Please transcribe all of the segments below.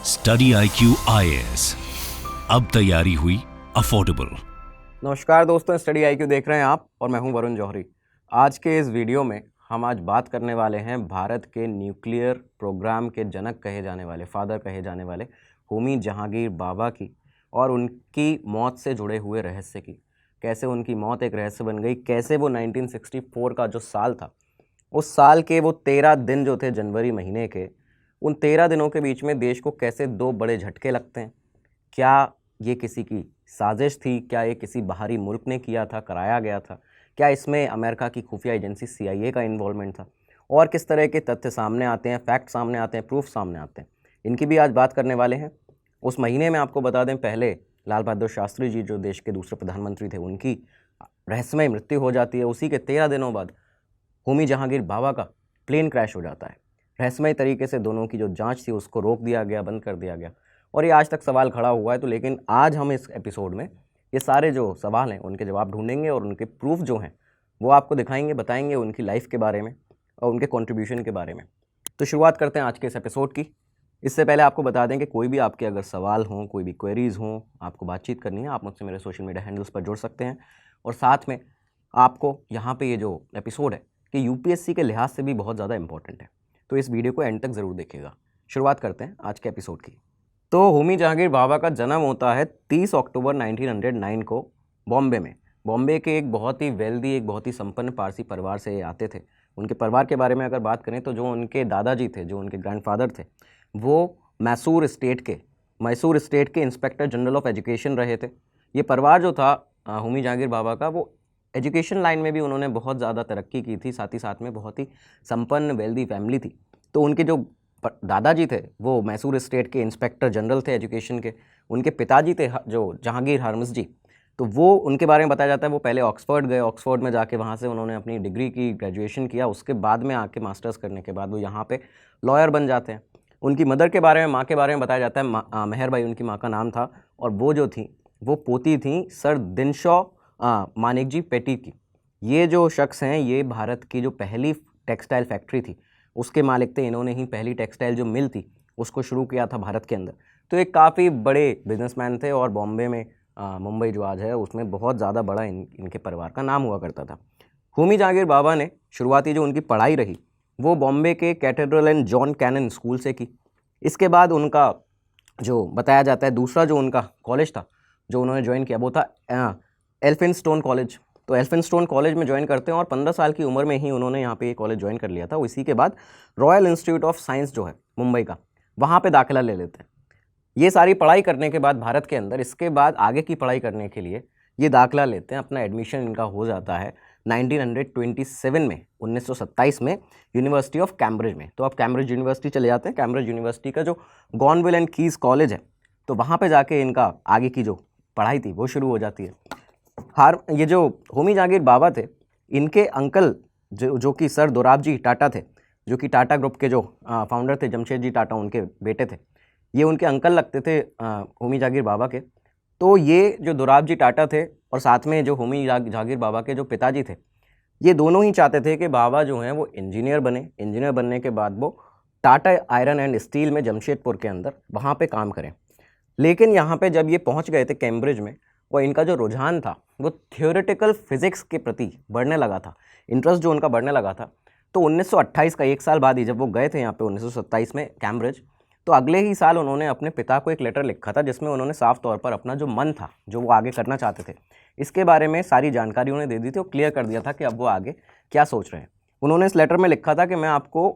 Study IQ IAS, अब तैयारी हुई अफोर्डेबल। नमस्कार दोस्तों, स्टडी IQ देख रहे हैं आप और मैं हूं वरुण जौहरी। आज के इस वीडियो में हम आज बात करने वाले हैं भारत के न्यूक्लियर प्रोग्राम के जनक कहे जाने वाले, फादर कहे जाने वाले होमी जहांगीर बाबा की और उनकी मौत से जुड़े हुए रहस्य की। कैसे उनकी मौत एक रहस्य बन गई, कैसे वो 1964 का जो साल था, उस साल के वो 13 दिन जो थे जनवरी महीने के, उन 13 दिनों के बीच में देश को कैसे दो बड़े झटके लगते हैं। क्या ये किसी की साजिश थी? क्या ये किसी बाहरी मुल्क ने किया था, कराया गया था? क्या इसमें अमेरिका की खुफिया एजेंसी CIA का इन्वॉल्वमेंट था? और किस तरह के तथ्य सामने आते हैं, फैक्ट सामने आते हैं, प्रूफ सामने आते हैं, इनकी भी आज बात करने वाले हैं। उस महीने में आपको बता दें, पहले लाल बहादुर शास्त्री जी जो देश के दूसरे प्रधानमंत्री थे, उनकी रहस्यमय मृत्यु हो जाती है। उसी के 13 दिनों बाद होमी जहांगीर बाबा का प्लेन क्रैश हो जाता है। रहस्यमय तरीके से दोनों की जो जांच थी उसको रोक दिया गया, बंद कर दिया गया, और ये आज तक सवाल खड़ा हुआ है। तो लेकिन आज हम इस एपिसोड में ये सारे जो सवाल हैं उनके जवाब ढूंढेंगे और उनके प्रूफ जो हैं वो आपको दिखाएंगे, बताएंगे उनकी लाइफ के बारे में और उनके कंट्रीब्यूशन के बारे में। तो शुरुआत करते हैं आज के इस एपिसोड की। इससे पहले आपको बता दें कि कोई भी आपके अगर सवाल हों, कोई भी क्वेरीज़ हों, आपको बातचीत करनी है, आप मुझसे मेरे सोशल मीडिया हैंडल्स पर जुड़ सकते हैं। और साथ में आपको यहाँ पे ये जो एपिसोड है कि UPSC के लिहाज से भी बहुत ज़्यादा इंपॉर्टेंट है, तो इस वीडियो को एंड तक ज़रूर देखिएगा। शुरुआत करते हैं आज के एपिसोड की। तो होमी जहांगीर बाबा का जन्म होता है 30 अक्टूबर 1909 को बॉम्बे में। बॉम्बे के एक बहुत ही वेल्दी, एक बहुत ही संपन्न पारसी परिवार से ये आते थे। उनके परिवार के बारे में अगर बात करें तो जो उनके दादाजी थे, जो उनके ग्रैंडफादर थे, वो मैसूर स्टेट के इंस्पेक्टर जनरल ऑफ एजुकेशन रहे थे। ये परिवार जो था होमी जहांगीर बाबा का, वो एजुकेशन लाइन में भी उन्होंने बहुत ज़्यादा तरक्की की थी, साथ ही साथ में बहुत ही संपन्न वेल्दी फैमिली थी। तो उनके जो दादाजी थे वो मैसूर स्टेट के इंस्पेक्टर जनरल थे एजुकेशन के। उनके पिताजी थे जो जहांगीर हरमस जी, तो वो उनके बारे में बताया जाता है वो पहले ऑक्सफोर्ड गए। ऑक्सफोर्ड में जाके वहाँ से उन्होंने अपनी डिग्री की, ग्रेजुएशन किया। उसके बाद में आके मास्टर्स करने के बाद वो यहाँ पे लॉयर बन जाते हैं। उनकी मदर के बारे में, माँ के बारे में बताया जाता है मेहरबाई उनकी माँ का नाम था, और वो जो थी वो पोती थी सर दिनशॉ मानेकजी पेटी की। ये जो शख्स हैं ये भारत की जो पहली टेक्सटाइल फैक्ट्री थी उसके मालिक थे। इन्होंने ही पहली टेक्सटाइल जो मिल थी उसको शुरू किया था भारत के अंदर। तो एक काफ़ी बड़े बिजनेसमैन थे और बॉम्बे में मुंबई जो आज है उसमें बहुत ज़्यादा बड़ा इनके परिवार का नाम हुआ करता था। होमी जहांगीर बाबा ने शुरुआती जो उनकी पढ़ाई रही वो बॉम्बे के cathedral and John Connon school से की। इसके बाद उनका जो बताया जाता है दूसरा जो उनका कॉलेज था जो उन्होंने ज्वाइन किया वो था एल्फिनस्टोन कॉलेज। तो एल्फिनस्टोन कॉलेज में ज्वाइन करते हैं और 15 साल की उम्र में ही उन्होंने यहाँ पे ये कॉलेज ज्वाइन कर लिया था। इसी के बाद रॉयल इंस्टीट्यूट ऑफ साइंस जो है मुंबई का, वहाँ पे दाखिला ले लेते हैं। ये सारी पढ़ाई करने के बाद भारत के अंदर, इसके बाद आगे की पढ़ाई करने के लिए ये दाखिला लेते हैं। अपना एडमिशन इनका हो जाता है 1927 में, 1927 में यूनिवर्सिटी ऑफ कैम्ब्रिज में। तो आप कैम्ब्रिज यूनिवर्सिटी चले जाते हैं। कैम्ब्रिज यूनिवर्सिटी का जो गॉनविल एंड कीज कॉलेज है, तो वहाँ पर जाके इनका आगे की जो पढ़ाई थी वो शुरू हो जाती है। ये जो होमी जहांगीर बाबा थे, इनके अंकल जो कि सर दोराबजी टाटा थे, जो कि टाटा ग्रुप के जो फाउंडर थे, जमशेदजी टाटा उनके बेटे थे। ये उनके अंकल लगते थे होमी जहांगीर बाबा के। तो ये जो दोराबजी टाटा थे और साथ में जो होमी जहांगीर बाबा के जो पिताजी थे, ये दोनों ही चाहते थे कि बाबा जो हैं वो इंजीनियर बने। इंजीनियर बनने के बाद वो टाटा आयरन एंड स्टील में जमशेदपुर के अंदर वहाँ पर काम करें। लेकिन यहाँ पर जब ये पहुँच गए थे कैम्ब्रिज में, और इनका जो रुझान था वो थियोरेटिकल फिजिक्स के प्रति बढ़ने लगा था, इंटरेस्ट जो उनका बढ़ने लगा था। तो 1928 का एक साल बाद ही जब वो गए थे यहाँ पे 1927 में कैम्ब्रिज, तो अगले ही साल उन्होंने अपने पिता को एक लेटर लिखा था जिसमें उन्होंने साफ तौर पर अपना जो मन था, जो वो आगे करना चाहते थे, इसके बारे में सारी जानकारी उन्हें दे दी थी और क्लियर कर दिया था कि अब वो आगे क्या सोच रहे हैं। उन्होंने इस लेटर में लिखा था कि मैं आपको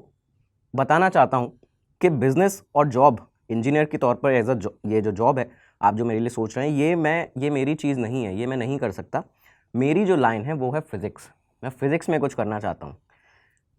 बताना चाहता हूँ कि बिज़नेस और जॉब इंजीनियर के तौर पर एज ये जो जॉब है आप जो मेरे लिए सोच रहे हैं, ये मेरी चीज़ नहीं है, ये मैं नहीं कर सकता। मेरी जो लाइन है वो है फ़िज़िक्स। मैं फ़िज़िक्स में कुछ करना चाहता हूँ।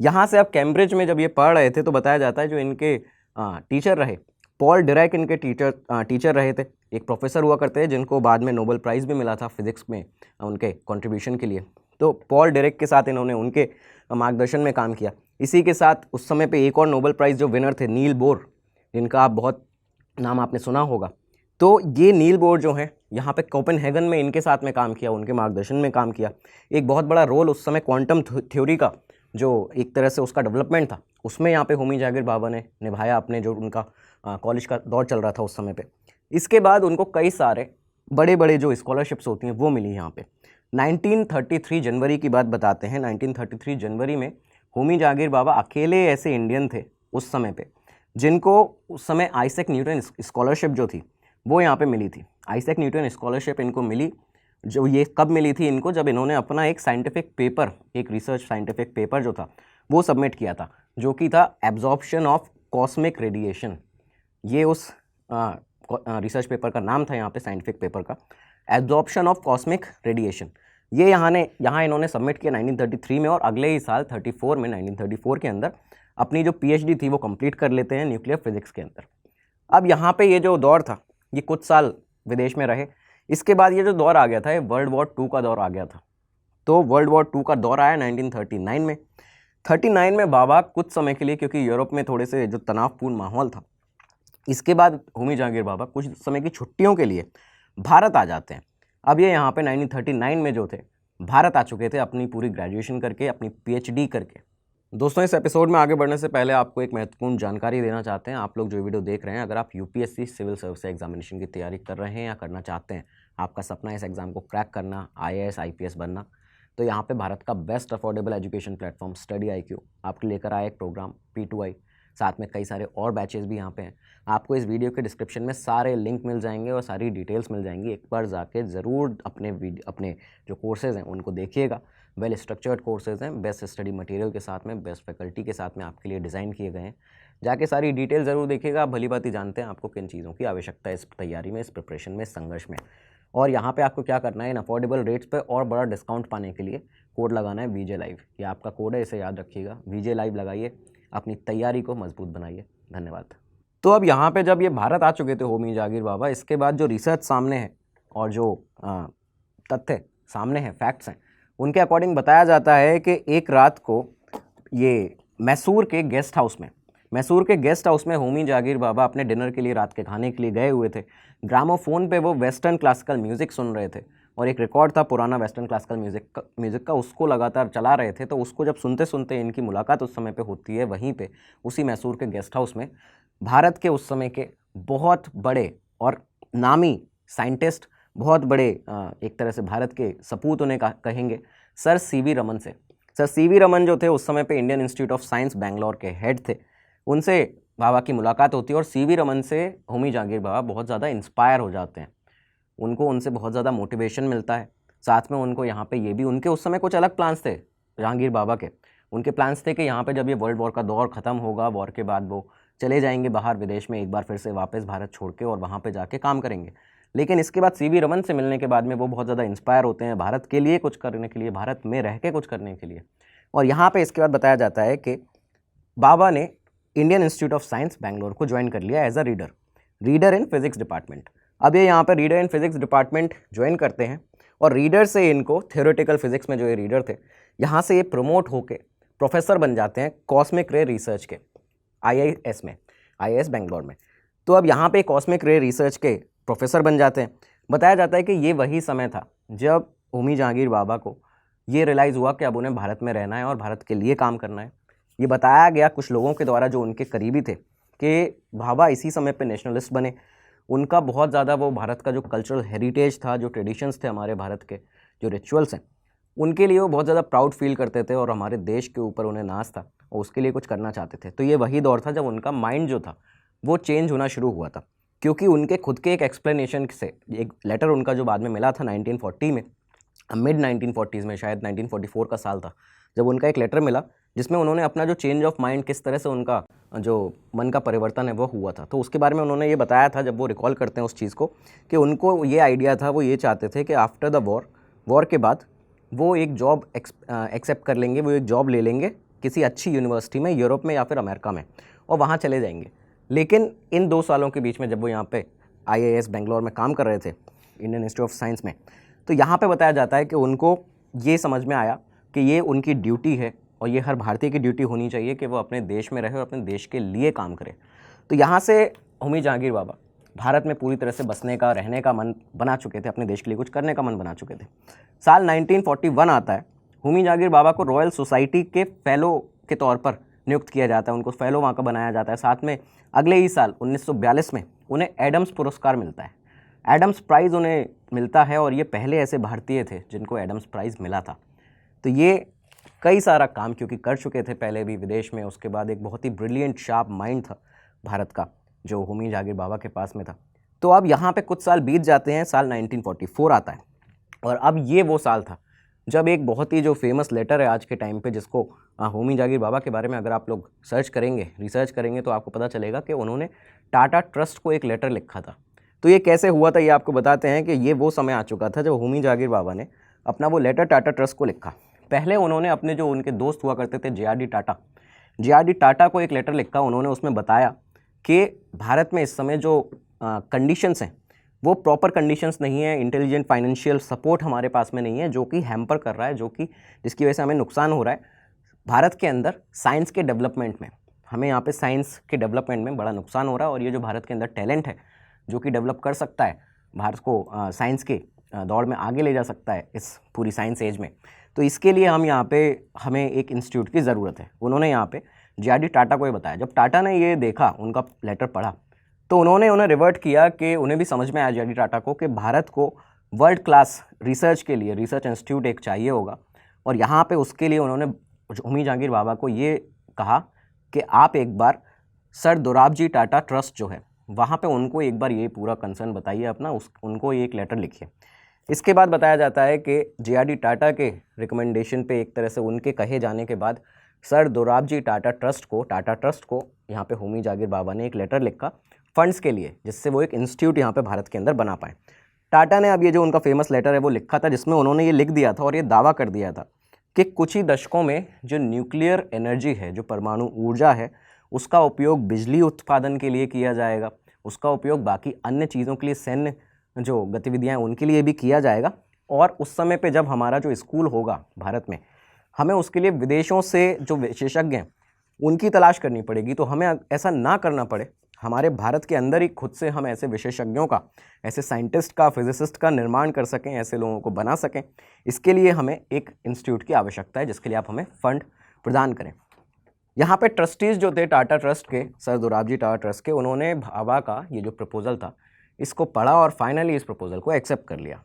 यहाँ से अब कैम्ब्रिज में जब ये पढ़ रहे थे तो बताया जाता है जो इनके टीचर रहे, पॉल डिरैक इनके टीचर रहे थे। एक प्रोफेसर हुआ करते हैं जिनको बाद में नोबेल प्राइज़ भी मिला था फिज़िक्स में उनके कंट्रीब्यूशन के लिए। तो पॉल डिरैक के साथ इन्होंने उनके मार्गदर्शन में काम किया। इसी के साथ उस समय पे एक और नोबेल प्राइज़ जो विनर थे, नील बोर, जिनका आप बहुत नाम आपने सुना होगा। तो ये नील बोर जो है यहाँ पे कोपेनहेगन में इनके साथ में काम किया, उनके मार्गदर्शन में काम किया। एक बहुत बड़ा रोल उस समय क्वांटम थ्योरी का जो एक तरह से उसका डेवलपमेंट था, उसमें यहाँ पे होमी जहांगीर बाबा ने निभाया अपने, जो उनका कॉलेज का दौर चल रहा था उस समय पे। इसके बाद उनको कई सारे बड़े बड़े जो स्कॉलरशिप्स होती हैं वो मिली यहाँ पे। 1933 जनवरी की बात बताते हैं। 1933 जनवरी में होमी जहांगीर बाबा अकेले ऐसे इंडियन थे उस समय पे जिनको उस समय आइजैक न्यूटन स्कॉलरशिप जो थी वो यहाँ पे मिली थी। आइजैक न्यूटन स्कॉलरशिप इनको मिली, जो ये कब मिली थी इनको, जब इन्होंने अपना एक साइंटिफिक पेपर, एक रिसर्च साइंटिफिक पेपर जो था वो सबमिट किया था, जो कि था एब्जॉर्प्शन ऑफ कॉस्मिक रेडिएशन। ये उस रिसर्च पेपर का नाम था यहाँ पे, साइंटिफिक पेपर का, एब्जॉर्प्शन ऑफ कॉस्मिक रेडिएशन। ये यहाँ इन्होंने सबमिट किया 1933 में, और अगले ही साल 34 में, 1934 के अंदर अपनी जो पीएचडी थी वो कंप्लीट कर लेते हैं न्यूक्लियर फिजिक्स के अंदर। अब यहाँ पे ये जो दौर था ये कुछ साल विदेश में रहे। इसके बाद ये जो दौर आ गया था ये वर्ल्ड वॉर 2 का दौर आ गया था। तो वर्ल्ड वॉर 2 का दौर आया 1939 में। 39 में बाबा कुछ समय के लिए, क्योंकि यूरोप में थोड़े से जो तनावपूर्ण माहौल था, इसके बाद होमी जहांगीर बाबा कुछ समय की छुट्टियों के लिए भारत आ जाते हैं। अब ये यहाँ पे 1939 में जो थे भारत आ चुके थे अपनी पूरी ग्रेजुएशन करके, अपनी पीएचडी करके। दोस्तों, इस एपिसोड में आगे बढ़ने से पहले आपको एक महत्वपूर्ण जानकारी देना चाहते हैं। आप लोग जो वीडियो देख रहे हैं, अगर आप यूपीएससी सिविल सर्विस एग्जामिनेशन की तैयारी कर रहे हैं या करना चाहते हैं, आपका सपना इस एग्ज़ाम को क्रैक करना, आईएएस आईपीएस बनना, तो यहाँ पे भारत का best affordable education platform study IQ आपके लेकर आया एक प्रोग्राम P2I। साथ में कई सारे और बैचेस भी यहाँ पे हैं। आपको इस वीडियो के डिस्क्रिप्शन में सारे लिंक मिल जाएंगे और सारी डिटेल्स मिल जाएंगी। एक बार जाके ज़रूर अपने जो कोर्सेज़ हैं उनको देखिएगा। वेल स्ट्रक्चर्ड कोर्सेज़ हैं, बेस्ट स्टडी मटेरियल के साथ में, बेस्ट फैकल्टी के साथ में आपके लिए डिज़ाइन किए गए हैं। जाके सारी डिटेल ज़रूर देखिएगा। आप भली बात ही जानते हैं आपको किन चीज़ों की आवश्यकता है इस तैयारी में, इस प्रिपरेशन में, इस संघर्ष में। और यहाँ पे आपको क्या करना है, इन अफोर्डेबल रेट्स पे और बड़ा डिस्काउंट पाने के लिए कोड लगाना है VJ Live। ये आपका कोड है, इसे याद रखिएगा। VJ Live लगाइए, अपनी तैयारी को मजबूत बनाइए। धन्यवाद। तो अब यहाँ पे जब ये भारत आ चुके थे होमी जहांगीर बाबा, इसके बाद जो रिसर्च सामने है और जो तथ्य सामने हैं, फैक्ट्स हैं, उनके अकॉर्डिंग बताया जाता है कि एक रात को ये मैसूर के गेस्ट हाउस में होमी जहांगीर बाबा अपने डिनर के लिए, रात के खाने के लिए गए हुए थे। ग्रामोफोन पे वो वेस्टर्न क्लासिकल म्यूज़िक सुन रहे थे और एक रिकॉर्ड था पुराना वेस्टर्न क्लासिकल म्यूज़िक का, उसको लगातार चला रहे थे। तो उसको जब सुनते सुनते इनकी मुलाकात उस समय पे होती है वहीं पे, उसी मैसूर के गेस्ट हाउस में, भारत के उस समय के बहुत बड़े और नामी साइंटिस्ट, बहुत बड़े एक तरह से भारत के सपूत उन्हें कहेंगे, सर CV रमन से। सर CV रमन जो थे उस समय पे Indian Institute of Science Bangalore के हेड थे। उनसे बाबा की मुलाकात होती है और CV रमन से होमी जहांगीर बाबा बहुत ज़्यादा इंस्पायर हो जाते हैं। उनको उनसे बहुत ज़्यादा मोटिवेशन मिलता है। साथ में उनको यहाँ पे ये भी, उनके उस समय कुछ अलग प्लान्स थे जहांगीर बाबा के। उनके प्लान्स थे कि यहाँ पे जब ये वर्ल्ड वॉर का दौर ख़त्म होगा, वॉर के बाद वो चले जाएंगे बाहर विदेश में, एक बार फिर से वापस भारत छोड़ के, और वहाँ पे जाके काम करेंगे। लेकिन इसके बाद CV रमन से मिलने के बाद में वो बहुत ज़्यादा इंस्पायर होते हैं भारत के लिए कुछ करने के लिए, भारत में रह के कुछ करने के लिए। और यहाँ पे इसके बाद बताया जाता है कि बाबा ने Indian Institute of Science Bangalore को ज्वाइन कर लिया as a reader in physics department. अब ये यहाँ पे reader in physics department join करते हैं और रीडर से इनको थियोरेटिकल फिजिक्स में जो ये रीडर थे, यहाँ से ये प्रमोट होके प्रोफेसर बन जाते हैं कॉस्मिक रे रिसर्च के IIS बैंगलोर में। तो अब यहाँ पे कॉस्मिक रे रिसर्च के प्रोफेसर बन जाते हैं। बताया जाता है कि ये वही समय था जब होमी जहांगीर बाबा को ये रियलाइज़ हुआ कि अब उन्हें भारत में रहना है और भारत के लिए काम करना है। ये बताया गया कुछ लोगों के द्वारा जो उनके करीबी थे कि बाबा इसी समय पे नेशनलिस्ट बने। उनका बहुत ज़्यादा वो भारत का जो कल्चरल हेरिटेज था, जो ट्रेडिशंस थे हमारे भारत के, जो रिचुअल्स हैं, उनके लिए वो बहुत ज़्यादा प्राउड फील करते थे और हमारे देश के ऊपर उन्हें नाज था और उसके लिए कुछ करना चाहते थे। तो ये वही दौर था जब उनका माइंड जो था वो चेंज होना शुरू हुआ था, क्योंकि उनके खुद के एक एक्सप्लेनेशन से, एक लेटर उनका जो बाद में मिला था 1940 में, मिड 1940s में, शायद 1944 का साल था, जब उनका एक लेटर मिला जिसमें उन्होंने अपना जो चेंज ऑफ माइंड, किस तरह से उनका जो मन का परिवर्तन है वो हुआ था, तो उसके बारे में उन्होंने ये बताया था, जब वो रिकॉल करते हैं उस चीज़ को, कि उनको ये आइडिया था, वो ये चाहते थे कि आफ्टर द वॉर के बाद वो एक जॉब एक्सेप्ट कर लेंगे, वो एक जॉब ले लेंगे किसी अच्छी यूनिवर्सिटी में, यूरोप में या फिर अमेरिका में, और वहाँ चले जाएंगे। लेकिन इन 2 सालों के बीच में जब वो यहाँ पे IIS बेंगलोर में काम कर रहे थे, इंडियन इंस्टीट्यूट ऑफ साइंस में, तो यहाँ पे बताया जाता है कि उनको ये समझ में आया कि ये उनकी ड्यूटी है और ये हर भारतीय की ड्यूटी होनी चाहिए कि वो अपने देश में रहे और अपने देश के लिए काम करे। तो यहाँ से होमी जहांगीर बाबा भारत में पूरी तरह से बसने का, रहने का मन बना चुके थे, अपने देश के लिए कुछ करने का मन बना चुके थे। साल 1941 आता है होमी जहांगीर बाबा को रॉयल सोसाइटी के फेलो के तौर पर नियुक्त किया जाता है, उनको फेलो वहाँ का बनाया जाता है। साथ में अगले ही साल 1942 में उन्हें एडम्स पुरस्कार मिलता है, एडम्स प्राइज़ उन्हें मिलता है, और ये पहले ऐसे भारतीय थे जिनको एडम्स प्राइज़ मिला था। तो ये कई सारा काम क्योंकि कर चुके थे पहले भी विदेश में, उसके बाद एक बहुत ही ब्रिलियंट शार्प माइंड था भारत का जो होमी जहांगीर बाबा के पास में था। तो अब यहाँ पे कुछ साल बीत जाते हैं, साल 1944 आता है, और अब ये वो साल था जब एक बहुत ही जो फेमस लेटर है आज के टाइम पे, जिसको होमी जहांगीर बाबा के बारे में अगर आप लोग सर्च करेंगे, रिसर्च करेंगे, तो आपको पता चलेगा कि उन्होंने टाटा ट्रस्ट को एक लेटर लिखा था। तो ये कैसे हुआ था ये आपको बताते हैं कि ये वो समय आ चुका था जब होमी जहांगीर बाबा ने अपना वो लेटर टाटा ट्रस्ट को लिखा। पहले उन्होंने अपने जो उनके दोस्त हुआ करते थे जे.आर.डी. टाटा को एक लेटर लिखा। उन्होंने उसमें बताया कि भारत में इस समय जो कंडीशंस हैं वो प्रॉपर कंडीशंस नहीं है, इंटेलिजेंट फाइनेंशियल सपोर्ट हमारे पास में नहीं है, जो कि हैम्पर कर रहा है, जो कि जिसकी वजह से हमें नुकसान हो रहा है भारत के अंदर साइंस के डेवलपमेंट में। हमें यहाँ पे साइंस के डेवलपमेंट में बड़ा नुकसान हो रहा है, और ये जो भारत के अंदर टैलेंट है जो कि डेवलप कर सकता है भारत को साइंस के दौड़ में आगे ले जा सकता है इस पूरी साइंस एज में, तो इसके लिए हमें एक इंस्टीट्यूट की ज़रूरत है। उन्होंने यहाँ पे जे.आर.डी. टाटा को ये बताया। जब टाटा ने ये देखा, उनका लेटर पढ़ा, तो उन्हें रिवर्ट किया कि उन्हें भी समझ में आया जे.आर.डी. टाटा को कि भारत को वर्ल्ड क्लास रिसर्च के लिए रिसर्च इंस्टीट्यूट एक चाहिए होगा, और यहाँ पे उसके लिए उन्होंने होमी जहांगीर बाबा को ये कहा कि आप एक बार सर दोराबजी टाटा ट्रस्ट जो है वहाँ पे उनको एक बार ये पूरा कंसर्न बताइए अपना, उनको एक लेटर लिखिए। इसके बाद बताया जाता है कि जे.आर.डी. टाटा के रिकमेंडेशन पे, एक तरह से उनके कहे जाने के बाद, सर दोराबजी टाटा ट्रस्ट को यहाँ पे होमी जहांगीर बाबा ने एक लेटर लिखा फंड्स के लिए, जिससे वो एक इंस्टीट्यूट यहाँ पे भारत के अंदर बना पाए। टाटा ने अब ये जो उनका फेमस लेटर है वो लिखा था, जिसमें उन्होंने ये लिख दिया था और ये दावा कर दिया था कि कुछ ही दशकों में जो न्यूक्लियर एनर्जी है, जो परमाणु ऊर्जा है, उसका उपयोग बिजली उत्पादन के लिए किया जाएगा, उसका उपयोग बाकी अन्य चीज़ों के लिए, सैन्य जो गतिविधियाँ हैं उनके लिए भी किया जाएगा। और उस समय पे जब हमारा जो स्कूल होगा भारत में, हमें उसके लिए विदेशों से जो विशेषज्ञ हैं उनकी तलाश करनी पड़ेगी। तो हमें ऐसा ना करना पड़े, हमारे भारत के अंदर ही खुद से हम ऐसे विशेषज्ञों का, ऐसे साइंटिस्ट का, फिजिसिस्ट का निर्माण कर सकें, ऐसे लोगों को बना सकें। इसके लिए हमें एक इंस्टीट्यूट की आवश्यकता है, जिसके लिए आप हमें फंड प्रदान करें। यहाँ पे ट्रस्टीज़ जो थे टाटा ट्रस्ट के, सर दोराबजी टाटा ट्रस्ट के, उन्होंने भाभा का ये जो प्रपोज़ल था इसको पढ़ा और फाइनली इस प्रपोज़ल को एक्सेप्ट कर लिया।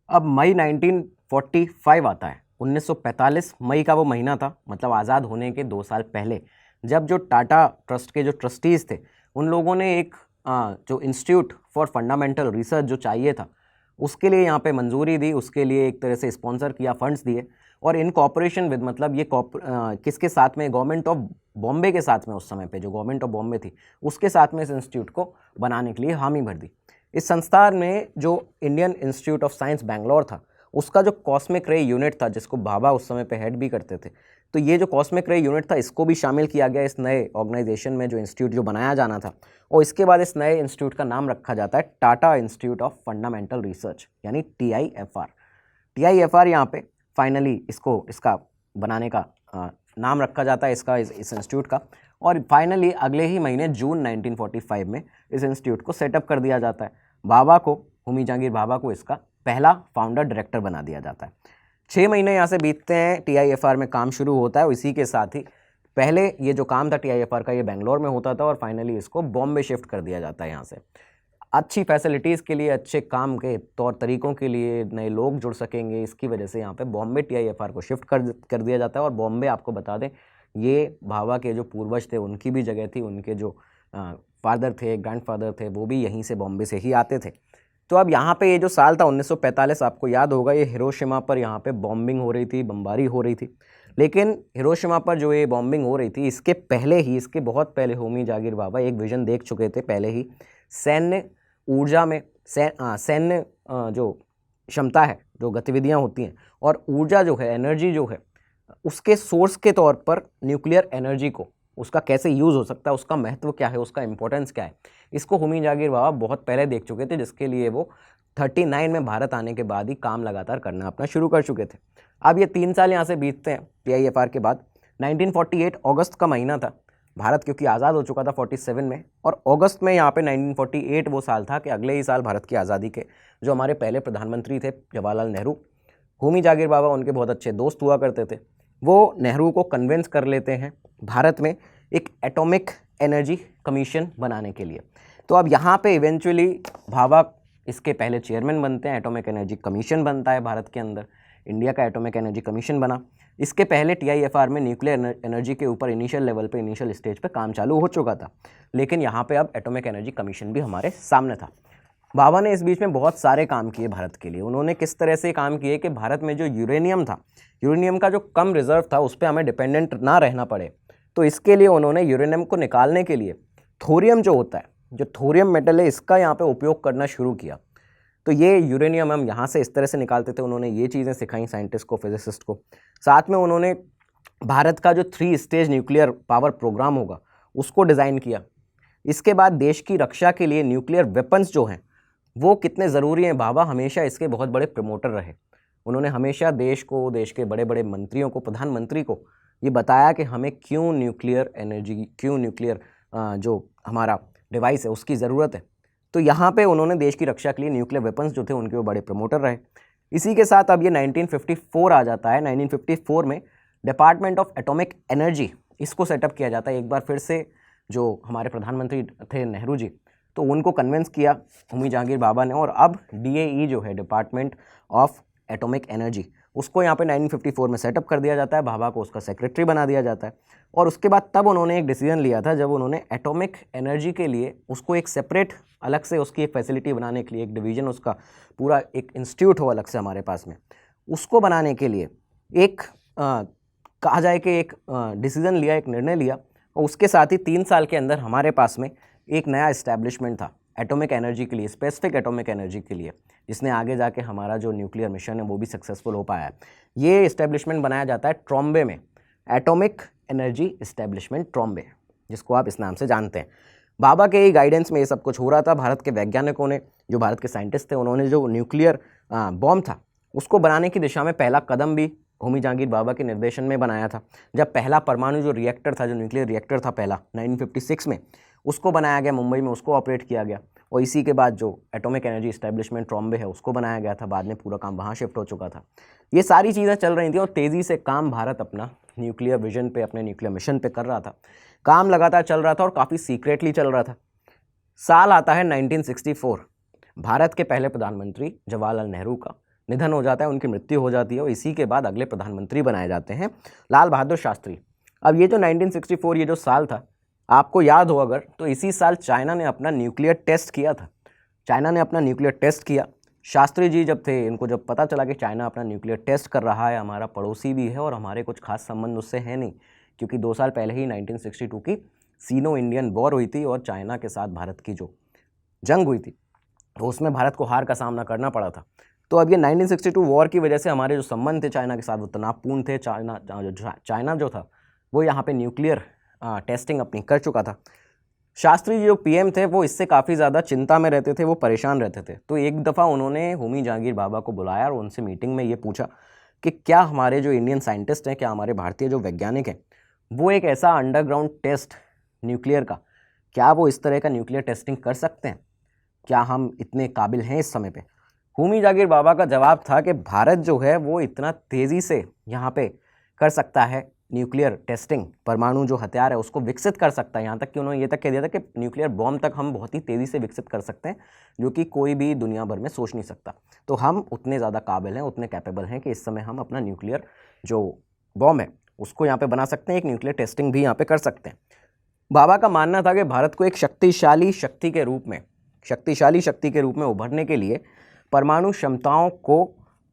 अब मई 1945 आता है, 1945 मई का वो महीना था, मतलब आज़ाद होने के 2 साल पहले, जब जो टाटा ट्रस्ट के जो ट्रस्टीज़ थे उन लोगों ने एक जो इंस्टीट्यूट फॉर फंडामेंटल रिसर्च जो चाहिए था उसके लिए यहाँ पे मंजूरी दी, उसके लिए एक तरह से स्पॉन्सर किया, फंड्स दिए, और इन कॉपरेशन विद, मतलब ये किसके साथ में, गवर्नमेंट ऑफ बॉम्बे के साथ में, उस समय पे जो गवर्नमेंट ऑफ बॉम्बे थी उसके साथ में इस इंस्टीट्यूट को बनाने के लिए हामी भर दी। इस संस्थान में जो Indian Institute of Science Bangalore था, उसका जो कॉस्मिक रे यूनिट था, जिसको भाभा उस समय पे हेड भी करते थे, तो ये जो कॉस्मिक रे यूनिट था इसको भी शामिल किया गया इस नए ऑर्गेनाइजेशन में, जो इंस्टीट्यूट जो बनाया जाना था। और इसके बाद इस नए इंस्टीट्यूट का नाम रखा जाता है Tata institute of fundamental research, यानी TIFR। TIFR यहाँ पे फाइनली इसका बनाने का नाम रखा जाता है इस इंस्टीट्यूट का, और फाइनली अगले ही महीने जून 1945 में इस इंस्टीट्यूट को सेटअप कर दिया जाता है। होमी जहांगीर बाबा को इसका पहला फाउंडर डायरेक्टर बना दिया जाता है। 6 महीने यहाँ से बीतते हैं, TIFR में काम शुरू होता है, और इसी के साथ ही पहले ये जो काम था TIFR का, ये बेंगलोर में होता था, और फाइनली इसको बॉम्बे शिफ्ट कर दिया जाता है। यहाँ से अच्छी फैसिलिटीज़ के लिए, अच्छे काम के तौर तरीक़ों के लिए, नए लोग जुड़ सकेंगे, इसकी वजह से यहाँ पे बॉम्बे TIFR को शिफ्ट कर दिया जाता है। और बॉम्बे, आपको बता दें, ये भाभा के जो पूर्वज थे उनकी भी जगह थी, उनके जो फादर थे, ग्रैंडफादर थे, वो भी यहीं से, बॉम्बे से ही आते थे। तो अब यहाँ पे ये जो साल था 1945, आपको याद होगा, ये हिरोशिमा पर यहाँ पे बॉम्बिंग हो रही थी, बमबारी हो रही थी। लेकिन हिरोशिमा पर जो ये बॉम्बिंग हो रही थी, इसके बहुत पहले होमी जहांगीर बाबा एक विज़न देख चुके थे पहले ही। सैन्य ऊर्जा में सैन्य जो क्षमता है, जो गतिविधियाँ होती हैं, और ऊर्जा जो है, एनर्जी जो है, उसके सोर्स के तौर पर न्यूक्लियर एनर्जी को, उसका कैसे यूज़ हो सकता है, उसका महत्व क्या है, उसका इंपॉर्टेंस क्या है, इसको होमी जहांगीर बाबा बहुत पहले देख चुके थे, जिसके लिए वो 39 में भारत आने के बाद ही काम लगातार करना अपना शुरू कर चुके थे। अब ये 3 साल यहाँ से बीतते हैं TIFR के बाद। 1948 अगस्त का महीना था, भारत क्योंकि आज़ाद हो चुका था 47 में, और अगस्त में यहाँ पे 1948 वो साल था कि अगले ही साल भारत की आज़ादी के जो हमारे पहले प्रधानमंत्री थे जवाहरलाल नेहरू, होमी जागिर बाबा उनके बहुत अच्छे दोस्त हुआ करते थे। वो नेहरू को कन्विंस कर लेते हैं भारत में एक एटॉमिक एनर्जी कमीशन बनाने के लिए। तो अब यहाँ पे इवेंचुअली भाभा इसके पहले चेयरमैन बनते हैं, एटॉमिक एनर्जी कमीशन बनता है भारत के अंदर, इंडिया का एटॉमिक एनर्जी कमीशन बना। इसके पहले TIFR में न्यूक्लियर एनर्जी के ऊपर इनिशियल लेवल पे, इनिशियल स्टेज पे काम चालू हो चुका था, लेकिन यहाँ पे अब एटॉमिक एनर्जी कमीशन भी हमारे सामने था। भाभा ने इस बीच में बहुत सारे काम किए भारत के लिए। उन्होंने किस तरह से काम किए कि भारत में जो यूरेनियम था, यूरेनियम का जो कम रिजर्व था, उस पर हमें डिपेंडेंट ना रहना पड़े, तो इसके लिए उन्होंने यूरेनियम को निकालने के लिए थोरियम जो होता है, जो थोरियम मेटल है, इसका यहाँ पे उपयोग करना शुरू किया। तो ये यूरेनियम हम यहाँ से इस तरह से निकालते थे। उन्होंने ये चीज़ें सिखाई साइंटिस्ट को, फिजिसिस्ट को। साथ में उन्होंने भारत का जो 3 स्टेज न्यूक्लियर पावर प्रोग्राम होगा उसको डिज़ाइन किया। इसके बाद देश की रक्षा के लिए न्यूक्लियर वेपन्स जो हैं वो कितने ज़रूरी हैं, भाभा हमेशा इसके बहुत बड़े प्रमोटर रहे। उन्होंने हमेशा देश को, देश के बड़े बड़े मंत्रियों को, प्रधानमंत्री को ये बताया कि हमें क्यों न्यूक्लियर एनर्जी, क्यों न्यूक्लियर जो हमारा डिवाइस है उसकी ज़रूरत है। तो यहाँ पे उन्होंने देश की रक्षा के लिए न्यूक्लियर वेपन्स जो थे उनके वो बड़े प्रमोटर रहे। इसी के साथ अब ये 1954 आ जाता है। 1954 में डिपार्टमेंट ऑफ एटॉमिक एनर्जी इसको सेटअप किया जाता है। एक बार फिर से जो हमारे प्रधानमंत्री थे नेहरू जी, तो उनको कन्विंस किया होमी जहांगीर बाबा ने, और अब DAE जो है, डिपार्टमेंट ऑफ एटॉमिक एनर्जी, उसको यहाँ पे 1954 में सेटअप कर दिया जाता है। भाभा को उसका सेक्रेटरी बना दिया जाता है। और उसके बाद तब उन्होंने एक डिसीजन लिया था, जब उन्होंने एटॉमिक एनर्जी के लिए उसको एक सेपरेट, अलग से उसकी एक फैसिलिटी बनाने के लिए, एक डिवीज़न, उसका पूरा एक इंस्टीट्यूट हो अलग से हमारे पास में, उसको बनाने के लिए एक कहा जाए कि एक डिसीज़न लिया, एक निर्णय लिया। और उसके साथ ही 3 साल के अंदर हमारे पास में एक नया इस्टेब्लिशमेंट था एटॉमिक एनर्जी के लिए, स्पेसिफिक एटॉमिक एनर्जी के लिए, जिसने आगे जाके हमारा जो न्यूक्लियर मिशन है वो भी सक्सेसफुल हो पाया है। ये इस्टेब्लिशमेंट बनाया जाता है ट्रॉम्बे में, एटॉमिक एनर्जी इस्टेब्लिशमेंट ट्रॉम्बे, जिसको आप इस नाम से जानते हैं। भाभा के ही गाइडेंस में ये सब कुछ हो रहा था। भारत के वैज्ञानिकों ने, जो भारत के साइंटिस्ट थे, उन्होंने जो न्यूक्लियर बॉम्ब था उसको बनाने की दिशा में पहला कदम भी होमी जहांगीर बाबा के निर्देशन में बनाया था। जब पहला परमाणु जो रिएक्टर था, जो न्यूक्लियर रिएक्टर था पहला 1956 में, उसको बनाया गया मुंबई में, उसको ऑपरेट किया गया। और इसी के बाद जो एटॉमिक एनर्जी इस्टेब्लिशमेंट ट्रॉम्बे है उसको बनाया गया था। बाद में पूरा काम वहाँ शिफ्ट हो चुका था। ये सारी चीज़ें चल रही थी और तेज़ी से काम भारत अपना न्यूक्लियर विजन पे, अपने न्यूक्लियर मिशन पे कर रहा था। काम लगातार चल रहा था और काफ़ी सीक्रेटली चल रहा था। साल आता है 1964। भारत के पहले प्रधानमंत्री जवाहरलाल नेहरू का निधन हो जाता है, उनकी मृत्यु हो जाती है। और इसी के बाद अगले प्रधानमंत्री बनाए जाते हैं लाल बहादुर शास्त्री। अब ये जो 1964 ये जो साल था, आपको याद हो अगर, तो इसी साल चाइना ने अपना न्यूक्लियर टेस्ट किया था। चाइना ने अपना न्यूक्लियर टेस्ट किया। शास्त्री जी जब थे, इनको जब पता चला कि चाइना अपना न्यूक्लियर टेस्ट कर रहा है, हमारा पड़ोसी भी है और हमारे कुछ खास संबंध उससे है नहीं, क्योंकि 2 साल पहले ही 1962 की सीनो इंडियन वॉर हुई थी और चाइना के साथ भारत की जो जंग हुई थी, तो उसमें भारत को हार का सामना करना पड़ा था। तो अब ये 1962 वॉर की वजह से हमारे जो संबंध थे चाइना के साथ वो तनावपूर्ण थे। चाइना जो था वो यहाँ पे न्यूक्लियर टेस्टिंग अपनी कर चुका था। शास्त्री जी जो PM थे वो इससे काफ़ी ज़्यादा चिंता में रहते थे, वो परेशान रहते थे। तो एक दफ़ा उन्होंने होमी जहांगीर बाबा को बुलाया और उनसे मीटिंग में ये पूछा कि क्या हमारे जो इंडियन साइंटिस्ट हैं, क्या हमारे भारतीय जो वैज्ञानिक हैं, वो एक ऐसा अंडरग्राउंड टेस्ट न्यूक्लियर का, क्या वो इस तरह का न्यूक्लियर टेस्टिंग कर सकते हैं? क्या हम इतने काबिल हैं इस समय पे? होमी जहांगीर बाबा का जवाब था कि भारत जो है वो इतना तेज़ी से यहाँ पे कर सकता है न्यूक्लियर टेस्टिंग, परमाणु जो हथियार है उसको विकसित कर सकता है। यहाँ तक कि उन्होंने ये तक कह दिया था कि न्यूक्लियर बॉम्ब तक हम बहुत ही तेज़ी से विकसित कर सकते हैं, जो कि कोई भी दुनिया भर में सोच नहीं सकता। तो हम उतने ज़्यादा काबिल हैं, उतने कैपेबल हैं कि इस समय हम अपना न्यूक्लियर जो बॉम्ब है उसको यहाँ पे बना सकते हैं, एक न्यूक्लियर टेस्टिंग भी यहाँ पे कर सकते हैं। बाबा का मानना था कि भारत को एक शक्तिशाली शक्ति के रूप में उभरने के लिए परमाणु क्षमताओं को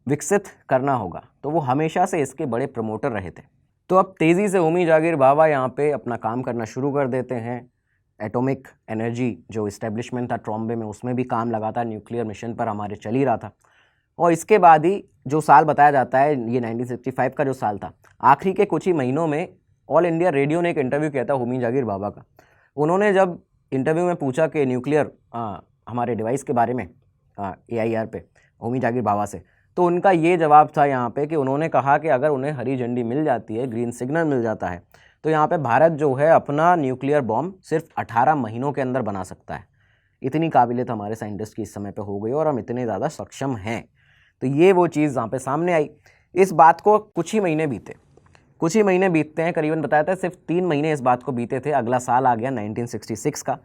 विकसित करना होगा। तो वो हमेशा से इसके बड़े प्रमोटर रहे थे। तो अब तेज़ी से होमी जहांगीर बाबा यहाँ पे अपना काम करना शुरू कर देते हैं। एटॉमिक एनर्जी जो इस्टेब्लिशमेंट था ट्रॉम्बे में, उसमें भी काम लगातार न्यूक्लियर मिशन पर हमारे चल ही रहा था। और इसके बाद ही जो साल बताया जाता है, ये 1965 का जो साल था, आखिरी के कुछ ही महीनों में ऑल इंडिया रेडियो ने एक इंटरव्यू किया था होमी जहांगीर बाबा का। उन्होंने जब इंटरव्यू में पूछा कि न्यूक्लियर हमारे डिवाइस के बारे में AIR पे होमी जहांगीर बाबा से, तो उनका ये जवाब था यहाँ पे कि उन्होंने कहा कि अगर उन्हें हरी झंडी मिल जाती है, ग्रीन सिग्नल मिल जाता है, तो यहाँ पे भारत जो है अपना न्यूक्लियर बॉम्ब सिर्फ 18 महीनों के अंदर बना सकता है। इतनी काबिलियत हमारे साइंटिस्ट की इस समय पे हो गई और हम इतने ज़्यादा सक्षम हैं। तो ये वो चीज़ जहाँ पे सामने आई। इस बात को कुछ ही महीने बीतते हैं, करीबन बताया था सिर्फ 3 महीने इस बात को बीते थे। अगला साल आ गया 1966 का।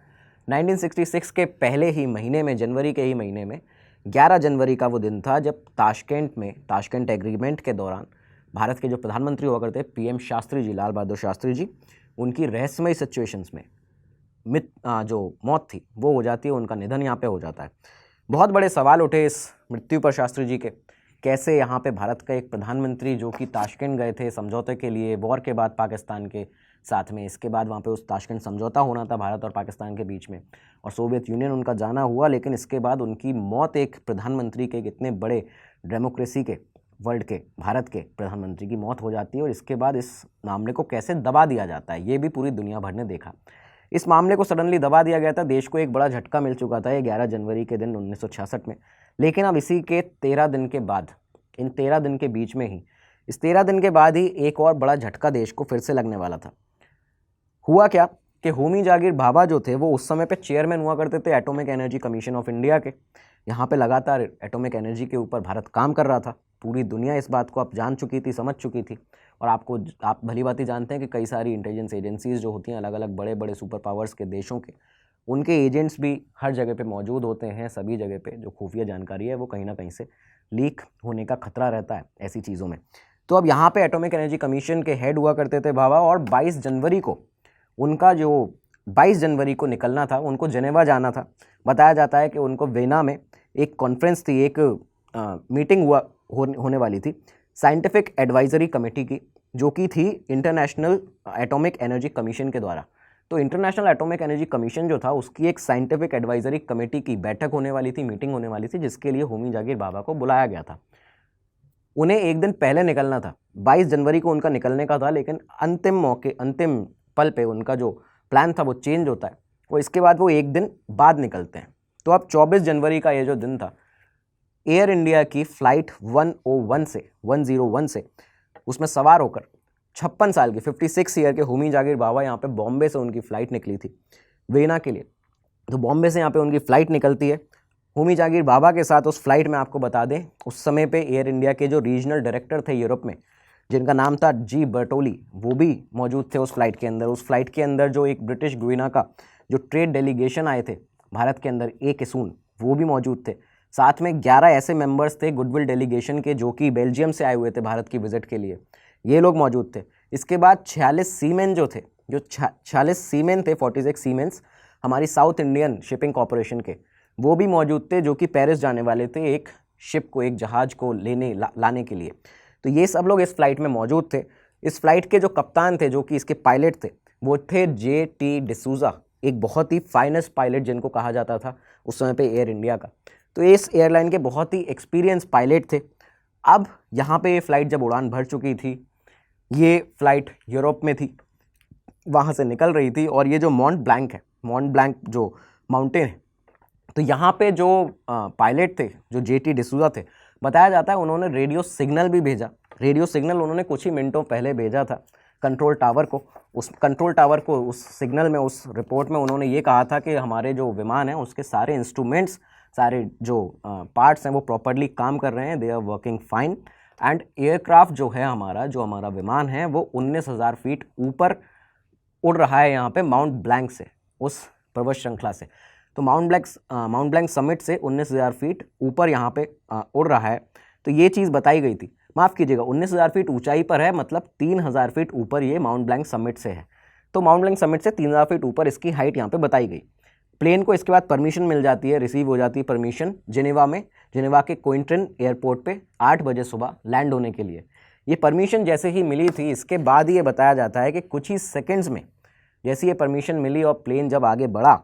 1966 के पहले ही महीने में, जनवरी के ही महीने में 11 जनवरी का वो दिन था जब ताशकंद एग्रीमेंट के दौरान भारत के जो प्रधानमंत्री हुआ करते पीएम शास्त्री जी, लाल बहादुर शास्त्री जी, उनकी रहस्यमयी सिचुएशंस में जो मौत थी वो हो जाती है, उनका निधन यहाँ पे हो जाता है। बहुत बड़े सवाल उठे इस मृत्यु पर शास्त्री जी के। कैसे यहाँ पे भारत का एक प्रधानमंत्री जो कि ताशकंद गए थे समझौते के लिए, वॉर के बाद पाकिस्तान के साथ में, इसके बाद वहाँ पे उस ताशकंद समझौता होना था भारत और पाकिस्तान के बीच में, और सोवियत यूनियन उनका जाना हुआ, लेकिन इसके बाद उनकी मौत एक प्रधानमंत्री के, इतने बड़े डेमोक्रेसी के, वर्ल्ड के, भारत के प्रधानमंत्री की मौत हो जाती है। और इसके बाद इस मामले को कैसे दबा दिया जाता है ये भी पूरी दुनिया भर ने देखा। इस मामले को सडनली दबा दिया गया था। देश को एक बड़ा झटका मिल चुका था ये 11 जनवरी के दिन 1966 में। लेकिन अब इसी के 13 दिन के बाद, इन 13 दिन के बीच में ही, इस 13 दिन के बाद ही एक और बड़ा झटका देश को फिर से लगने वाला था। हुआ क्या कि होमी जागीर भाभा जो थे वो उस समय पे चेयरमैन हुआ करते थे atomic energy commission of India के। यहाँ पे लगातार एटॉमिक एनर्जी के ऊपर भारत काम कर रहा था। पूरी दुनिया इस बात को अब जान चुकी थी, समझ चुकी थी। और आप भली बात ही जानते हैं कि कई सारी इंटेलिजेंस एजेंसीज जो होती हैं अलग अलग बड़े बड़े सुपर पावर्स के देशों के, उनके एजेंट्स भी हर जगह पे मौजूद होते हैं। सभी जगह पे जो खुफिया जानकारी है वो कहीं ना कहीं से लीक होने का खतरा रहता है ऐसी चीज़ों में। तो अब यहाँ पे एटॉमिक एनर्जी कमीशन के हेड हुआ करते थे भाभा, और 22 जनवरी को उनका जो 22 जनवरी को निकलना था, उनको जेनेवा जाना था। बताया जाता है कि उनको वेना में एक कॉन्फ्रेंस थी, एक मीटिंग होने वाली थी साइंटिफिक एडवाइजरी कमेटी की, जो कि थी इंटरनेशनल एटॉमिक एनर्जी कमीशन के द्वारा। तो इंटरनेशनल एटॉमिक एनर्जी कमीशन जो था उसकी एक साइंटिफिक एडवाइजरी कमेटी की बैठक होने वाली थी, मीटिंग होने वाली थी, जिसके लिए होमी जागीर भाभा को बुलाया गया था। उन्हें एक दिन पहले निकलना था, 22 जनवरी को उनका निकलने का था, लेकिन अंतिम पल पे उनका जो प्लान था वो चेंज होता है, वो इसके बाद वो एक दिन बाद निकलते हैं। तो अब 24 जनवरी का ये जो दिन था, एयर इंडिया की फ़्लाइट 101 से उसमें सवार होकर 56 साल की 56 ईयर के होमी जागीर भाभा यहाँ पे बॉम्बे से उनकी फ़्लाइट निकली थी वेना के लिए। तो बॉम्बे से यहाँ पे उनकी फ़्लाइट निकलती है। होमी जागीर भाभा के साथ उस फ्लाइट में आपको बता दें, उस समय पे एयर इंडिया के जो रीजनल डायरेक्टर थे यूरोप में, जिनका नाम था जी बर्टोली, वो भी मौजूद थे उस फ्लाइट के अंदर। उस फ्लाइट के अंदर जो एक ब्रिटिश गुइना का जो ट्रेड डेलीगेशन आए थे भारत के अंदर, ए किसून, वो भी मौजूद थे। साथ में 11 ऐसे मेंबर्स थे गुडविल डेलीगेशन के, जो कि बेल्जियम से आए हुए थे भारत की विजिट के लिए, ये लोग मौजूद थे। इसके बाद 46 सीमेन जो थे, जो 46 सीमेन थे, 46 सीमेंस हमारी साउथ इंडियन शिपिंग कॉरपोरेशन के, वो भी मौजूद थे, जो कि पेरिस जाने वाले थे एक शिप को, एक जहाज़ को लाने के लिए। तो ये सब लोग इस फ्लाइट में मौजूद थे। इस फ्लाइट के जो कप्तान थे, जो कि इसके पायलट थे, वो थे जे.टी. डिसूजा, एक बहुत ही फाइनेस्ट पायलट जिनको कहा जाता था उस समय पे एयर इंडिया का। तो इस एयरलाइन के बहुत ही एक्सपीरियंस पायलट थे। अब यहाँ पे ये फ़्लाइट जब उड़ान भर चुकी थी, ये फ़्लाइट यूरोप में थी, वहाँ से निकल रही थी, और ये जो मॉन्ट ब्लैंक जो माउंटेन है, तो यहाँ पे जो पायलट थे, जो जे.टी. डिसूजा थे, बताया जाता है उन्होंने रेडियो सिग्नल भी भेजा। रेडियो सिग्नल उन्होंने कुछ ही मिनटों पहले भेजा था कंट्रोल टावर को। उस कंट्रोल टावर को, उस सिग्नल में, उस रिपोर्ट में उन्होंने ये कहा था कि हमारे जो विमान हैं उसके सारे इंस्ट्रूमेंट्स, सारे जो पार्ट्स हैं वो प्रॉपरली काम कर रहे हैं, they are working fine, and aircraft जो है हमारा, जो हमारा विमान है, वो 19,000 फीट ऊपर उड़ रहा है यहाँ पे माउंट ब्लैंक से, उस पर्वत श्रृंखला से। तो माउंट ब्लैंक समिट से 19,000 फीट ऊपर यहाँ पे उड़ रहा है। तो ये चीज़ बताई गई थी। माफ़ कीजिएगा, 19,000 फीट ऊंचाई पर है, मतलब 3,000 फीट ऊपर ये माउंट ब्लैंक समिट से है। तो माउंट ब्लैंक समिट से 3,000 फीट ऊपर इसकी हाइट यहाँ पे बताई गई। प्लेन को इसके बाद परमिशन मिल जाती है, रिसीव हो जाती है परमिशन जेनेवा के कोइंट्रन एयरपोर्ट पे 8 बजे सुबह लैंड होने के लिए। ये परमिशन जैसे ही मिली थी, इसके बाद ये बताया जाता है कि कुछ ही सेकेंड्स में जैसे ये परमिशन मिली और प्लेन जब आगे बढ़ा,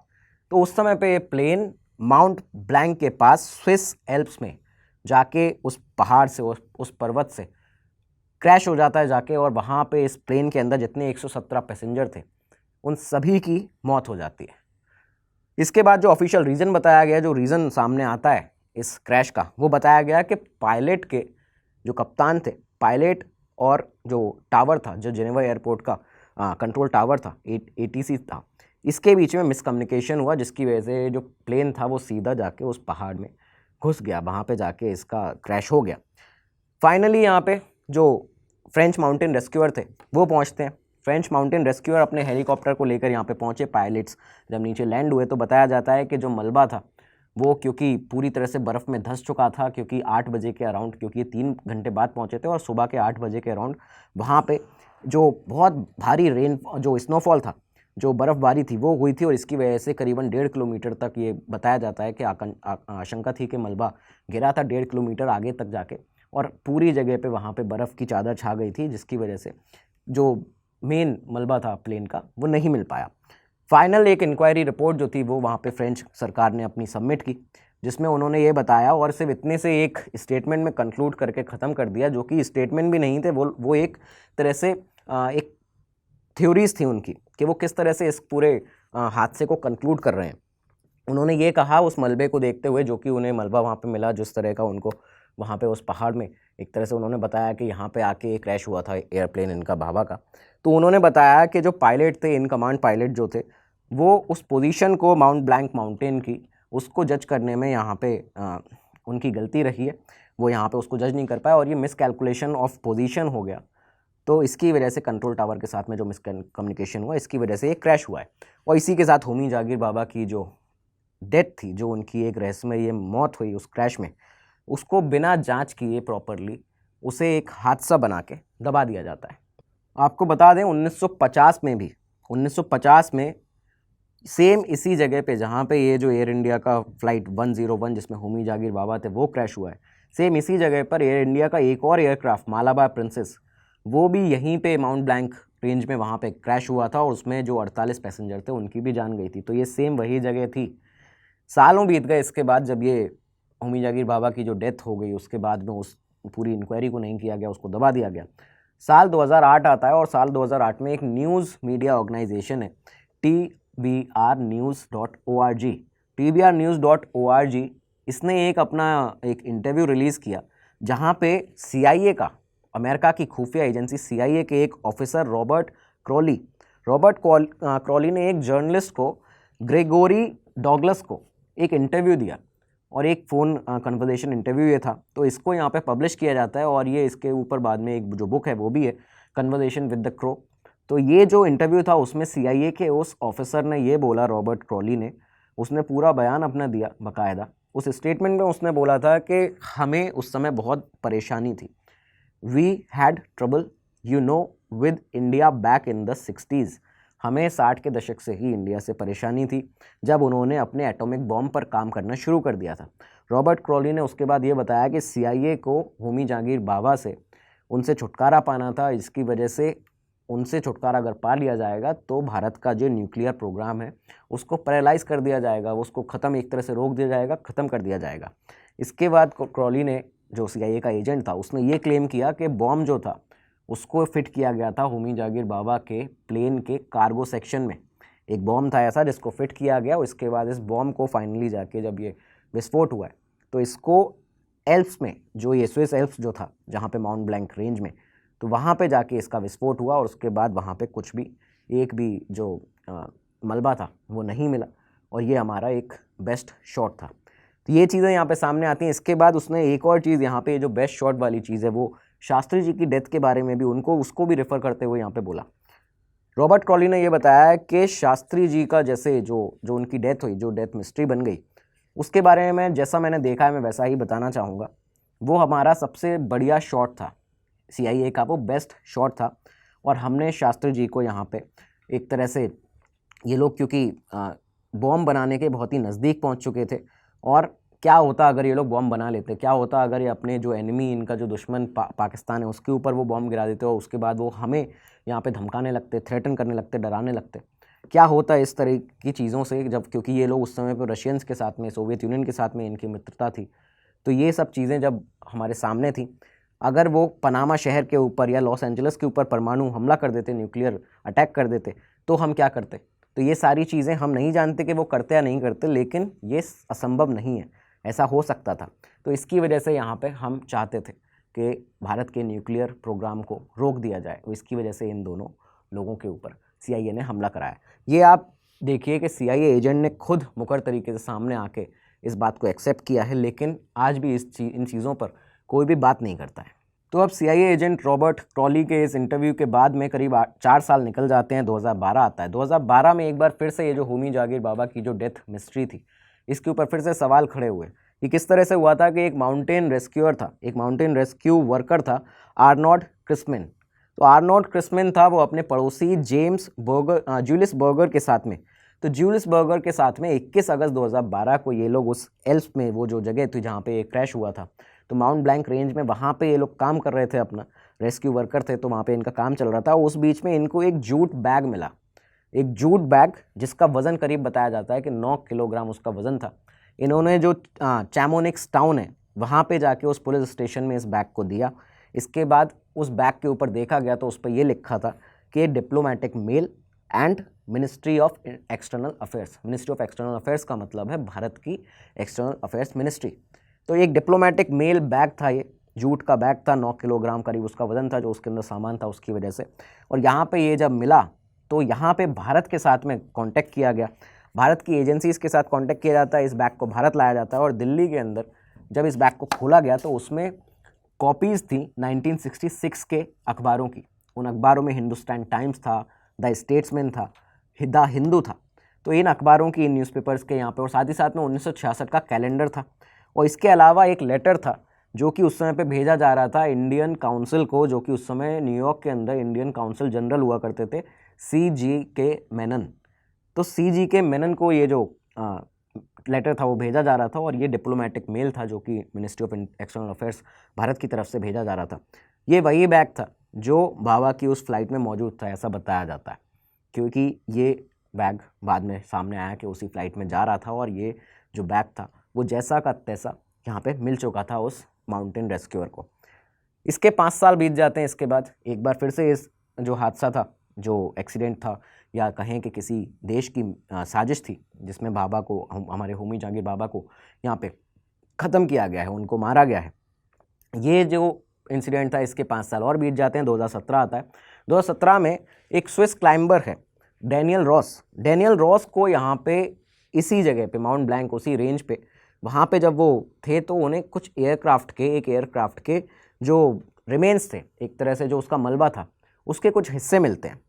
तो उस समय पे ये प्लेन माउंट ब्लैंक के पास स्विस एल्प्स में जाके उस पहाड़ से, उस पर्वत से क्रैश हो जाता है जाके, और वहाँ पे इस प्लेन के अंदर जितने 117 पैसेंजर थे उन सभी की मौत हो जाती है। इसके बाद जो ऑफिशियल रीज़न बताया गया, जो रीज़न सामने आता है इस क्रैश का, वो बताया गया कि पायलट के जो कप्तान थे, पायलट और जो टावर था, जो जेनेवा एयरपोर्ट का कंट्रोल टावर था, ATC था, इसके बीच में मिसकम्युनिकेशन हुआ, जिसकी वजह से जो प्लेन था वो सीधा जाके उस पहाड़ में घुस गया, वहाँ पे जाके इसका क्रैश हो गया। फाइनली यहाँ पे जो फ्रेंच माउंटेन रेस्क्यूअर थे वो पहुँचते हैं। फ्रेंच माउंटेन रेस्क्यूअर अपने हेलीकॉप्टर को लेकर यहाँ पे पहुँचे। पायलट्स जब नीचे लैंड हुए तो बताया जाता है कि जो मलबा था वो क्योंकि पूरी तरह से बर्फ़ में धंस चुका था, क्योंकि 8 बजे के अराउंड, क्योंकि ये 3 घंटे बाद पहुँचे थे और सुबह के 8 बजे के अराउंड वहाँ पे जो बहुत भारी रेन, जो स्नोफॉल था, जो बर्फ़बारी थी वो हुई थी और इसकी वजह से करीबन 1.5 किलोमीटर तक ये बताया जाता है कि आशंका थी कि मलबा गिरा था 1.5 किलोमीटर आगे तक जाके, और पूरी जगह पे वहाँ पे बर्फ़ की चादर छा गई थी, जिसकी वजह से जो मेन मलबा था प्लेन का वो नहीं मिल पाया। फाइनल एक इंक्वायरी रिपोर्ट जो थी वो वहाँ पे फ्रेंच सरकार ने अपनी सबमिट की, जिसमें उन्होंने ये बताया और सिर्फ इतने से एक स्टेटमेंट में कंक्लूड करके ख़त्म कर दिया, जो कि स्टेटमेंट भी नहीं थे, वो एक तरह से एक थ्योरीज थी उनकी कि वो किस तरह से इस पूरे हादसे को कंक्लूड कर रहे हैं। उन्होंने ये कहा उस मलबे को देखते हुए, जो कि उन्हें मलबा वहाँ पे मिला जिस तरह का उनको वहाँ पे उस पहाड़ में, एक तरह से उन्होंने बताया कि यहाँ पे आके एक क्रैश हुआ था एयरप्लेन इनका भाभा का। तो उन्होंने बताया कि जो पायलट थे, इन कमांड पायलट जो थे, वो उस पोजीशन को माउंट ब्लैंक माउंटेन की उसको जज करने में यहाँ पे उनकी गलती रही है। वो यहाँ पे उसको जज नहीं कर पाए और ये मिसकैलकुलेशन ऑफ पोजीशन हो गया। तो इसकी वजह से कंट्रोल टावर के साथ में जो मिसकम्युनिकेशन हुआ, इसकी वजह से ये क्रैश हुआ है। और इसी के साथ होमी जागीर बाबा की जो डेथ थी, जो उनकी एक रहस्यमय ये मौत हुई उस क्रैश में, उसको बिना जांच किए प्रॉपरली उसे एक हादसा बना के दबा दिया जाता है। आपको बता दें 1950 में भी, 1950 में सेम इसी जगह पे जहाँ पे ये जो एयर इंडिया का फ़्लाइट 101 जिसमें होमी जागीर बाबा थे वो क्रैश हुआ है, सेम इसी जगह पर एयर इंडिया का एक और एयरक्राफ्ट मालाबार प्रिंसेस, वो भी यहीं पे माउंट ब्लैंक रेंज में वहाँ पे क्रैश हुआ था और उसमें जो 48 पैसेंजर थे उनकी भी जान गई थी। तो ये सेम वही जगह थी। सालों बीत गए इसके बाद, जब ये होमी जागीर बाबा की जो डेथ हो गई उसके बाद में उस पूरी इंक्वायरी को नहीं किया गया, उसको दबा दिया गया। साल 2008 आता है और साल 2008 में एक न्यूज़ मीडिया ऑर्गेनाइजेशन है tbrnews.org, tbrnews.org, इसने एक अपना एक इंटरव्यू रिलीज़ किया जहाँ पे CIA का, अमेरिका की खुफिया एजेंसी CIA के एक ऑफिसर रॉबर्ट क्रॉली ने एक जर्नलिस्ट को, ग्रेगोरी डॉगलस को, एक इंटरव्यू दिया और एक फ़ोन कन्वर्सेशन इंटरव्यू ये था। तो इसको यहाँ पे पब्लिश किया जाता है और ये इसके ऊपर बाद में एक जो बुक है वो भी है, कन्वर्सेशन विद द क्रो। तो ये जो इंटरव्यू था उसमें CIA के उस ऑफिसर ने ये बोला, रॉबर्ट क्रॉली ने, उसने पूरा बयान अपना दिया बाकायदा। उस स्टेटमेंट में उसने बोला था कि हमें उस समय बहुत परेशानी थी, we had trouble with India back in the 60s। हमें 60 के दशक से ही इंडिया से परेशानी थी जब उन्होंने अपने एटॉमिक बॉम्ब पर काम करना शुरू कर दिया था। रॉबर्ट क्रॉली ने उसके बाद ये बताया कि CIA को होमी जागीर बाबा से उनसे छुटकारा पाना था, इसकी वजह से उनसे छुटकारा अगर पा लिया जाएगा तो भारत का जो न्यूक्लियर प्रोग्राम है उसको पैरालाइज कर दिया जाएगा, उसको ख़त्म, एक तरह से रोक दिया जाएगा, ख़त्म कर दिया जाएगा। इसके बाद क्रॉली ने, जो CIA का एजेंट था, उसने ये क्लेम किया कि बॉम्ब जो था उसको फिट किया गया था होमी जागीर बाबा के प्लेन के कार्गो सेक्शन में। एक बॉम्ब था ऐसा जिसको फिट किया गया। उसके बाद इस बॉम्ब को फाइनली जाके जब ये विस्फोट हुआ है तो इसको एल्प्स में, जो ये स्विस एल्प्स जो था जहाँ पे माउंट ब्लैंक रेंज में, तो वहाँ पे जाके इसका विस्फोट हुआ और उसके बाद वहाँ पे कुछ भी, एक भी जो मलबा था वो नहीं मिला और ये हमारा एक बेस्ट शॉट था। तो ये चीज़ें यहाँ पे सामने आती हैं। इसके बाद उसने एक और चीज़ यहाँ पे, जो बेस्ट शॉट वाली चीज़ है, वो शास्त्री जी की डेथ के बारे में भी उसको भी रेफ़र करते हुए यहाँ पे बोला। रॉबर्ट क्रॉली ने ये बताया कि शास्त्री जी का जैसे जो उनकी डेथ हुई, जो डेथ मिस्ट्री बन गई, उसके बारे में जैसा मैंने देखा है मैं वैसा ही बताना चाहूँगा। वो हमारा सबसे बढ़िया शॉट था, CIA का वो बेस्ट शॉट था और हमने शास्त्री जी को यहाँ पे एक तरह से, ये लोग क्योंकि बॉम्ब बनाने के बहुत ही नज़दीक पहुँच चुके थे, और क्या होता अगर ये लोग बॉम्ब बना लेते, क्या होता अगर ये अपने जो एनिमी, इनका जो दुश्मन पाकिस्तान है, उसके ऊपर वो बॉम्ब गिरा देते और उसके बाद वो हमें यहाँ पे धमकाने लगते, थ्रेटन करने लगते, डराने लगते, क्या होता इस तरह की चीज़ों से, जब क्योंकि ये लोग उस समय पर रशियंस के साथ में, सोवियत यूनियन के साथ में इनकी मित्रता थी। तो ये सब चीज़ें जब हमारे सामने थी, अगर वो पनामा शहर के ऊपर या लॉस एंजल्स के ऊपर परमाणु हमला कर देते, न्यूक्लियर अटैक कर देते, तो हम क्या करते। तो ये सारी चीज़ें हम नहीं जानते कि वो करते या नहीं करते, लेकिन ये असंभव नहीं है, ऐसा हो सकता था। तो इसकी वजह से यहाँ पे हम चाहते थे कि भारत के न्यूक्लियर प्रोग्राम को रोक दिया जाए। तो इसकी वजह से इन दोनों लोगों के ऊपर CIA ने हमला कराया। ये आप देखिए कि CIA एजेंट ने खुद मुकर तरीके से सामने आके इस बात को एक्सेप्ट किया है, लेकिन आज भी इन चीज़ों पर कोई भी बात नहीं करता है। तो अब CIA एजेंट रॉबर्ट क्रॉली के इस इंटरव्यू के बाद में करीब 4 साल निकल जाते हैं, 2012 आता है। 2012 में एक बार फिर से ये जो होमी जागिर बाबा की जो डेथ मिस्ट्री थी, इसके ऊपर फिर से सवाल खड़े हुए कि किस तरह से हुआ था कि एक माउंटेन रेस्क्यूअर था, एक माउंटेन रेस्क्यू वर्कर था, आर्नोल्ड क्रिस्मिन। तो आर्नोल्ड क्रिस्मिन था वो अपने पड़ोसी जूलियस बर्गर के साथ में। तो जूलियस बर्गर के साथ में 21 अगस्त 2012 को ये लोग उस एल्प्स में, वो जो जगह थी जहाँ पे ये क्रैश हुआ था, तो माउंट ब्लैंक रेंज में, वहाँ पे ये लोग काम कर रहे थे, अपना रेस्क्यू वर्कर थे, तो वहाँ पे इनका काम चल रहा था। उस बीच में इनको एक जूट बैग मिला, एक जूट बैग जिसका वज़न करीब बताया जाता है कि 9 किलोग्राम उसका वज़न था। इन्होंने जो चैमोनिक्स टाउन है वहाँ पे जाके उस पुलिस स्टेशन में इस बैग को दिया। इसके बाद उस बैग के ऊपर देखा गया तो उस पर ये लिखा था कि diplomatic male and ministry of external affairs. Ministry of external affairs का मतलब है भारत की एक्सटर्नल अफेयर्स मिनिस्ट्री। तो एक डिप्लोमेटिक मेल बैग था, ये जूट का बैग था, 9 किलोग्राम करीब उसका वजन था जो उसके अंदर सामान था उसकी वजह से। और यहाँ पे ये जब मिला तो यहाँ पे भारत के साथ में कांटेक्ट किया गया, भारत की एजेंसीज़ के साथ कांटेक्ट किया जाता है, इस बैग को भारत लाया जाता है। और दिल्ली के अंदर जब इस बैग को खोला गया तो उसमें कॉपीज़ थी 1966 के अखबारों की। उन अखबारों में हिंदुस्तान टाइम्स था, द स्टेट्समैन था, द हिंदू था। तो इन अखबारों की, इन न्यूज़पेपर्स के यहाँ पे, और साथ ही साथ में 1966 का कैलेंडर था। और इसके अलावा एक लेटर था जो कि उस समय पे भेजा जा रहा था इंडियन काउंसिल को, जो कि उस समय न्यूयॉर्क के अंदर इंडियन काउंसिल जनरल हुआ करते थे, CGK मेनन। तो CGK मेनन को ये जो लेटर था वो भेजा जा रहा था, और ये डिप्लोमेटिक मेल था जो कि ministry of external affairs Bharat की तरफ से भेजा जा रहा था। ये वही बैग था जो बाबा की उस फ्लाइट में मौजूद था, ऐसा बताया जाता है, क्योंकि ये बैग बाद में सामने आया कि उसी फ्लाइट में जा रहा था, और ये जो बैग था वो जैसा का तैसा यहाँ पे मिल चुका था उस माउंटेन रेस्क्यूअर को। इसके 5 साल बीत जाते हैं। इसके बाद एक बार फिर से इस जो हादसा था, जो एक्सीडेंट था, या कहें कि किसी देश की साजिश थी जिसमें बाबा को, हमारे होमी जागिर बाबा को यहाँ पे ख़त्म किया गया है, उनको मारा गया है। ये जो इंसिडेंट था, इसके 5 साल और बीत जाते हैं। 2017 आता है। 2017 में एक स्विस क्लाइंबर है डेनियल रॉस। डेनियल रॉस को यहाँ पे इसी जगह पे, माउंट ब्लैंक, उसी रेंज पे, वहाँ पे जब वो थे तो उन्हें कुछ एक एयरक्राफ्ट के जो रिमेन्स थे, एक तरह से जो उसका मलबा था, उसके कुछ हिस्से मिलते हैं।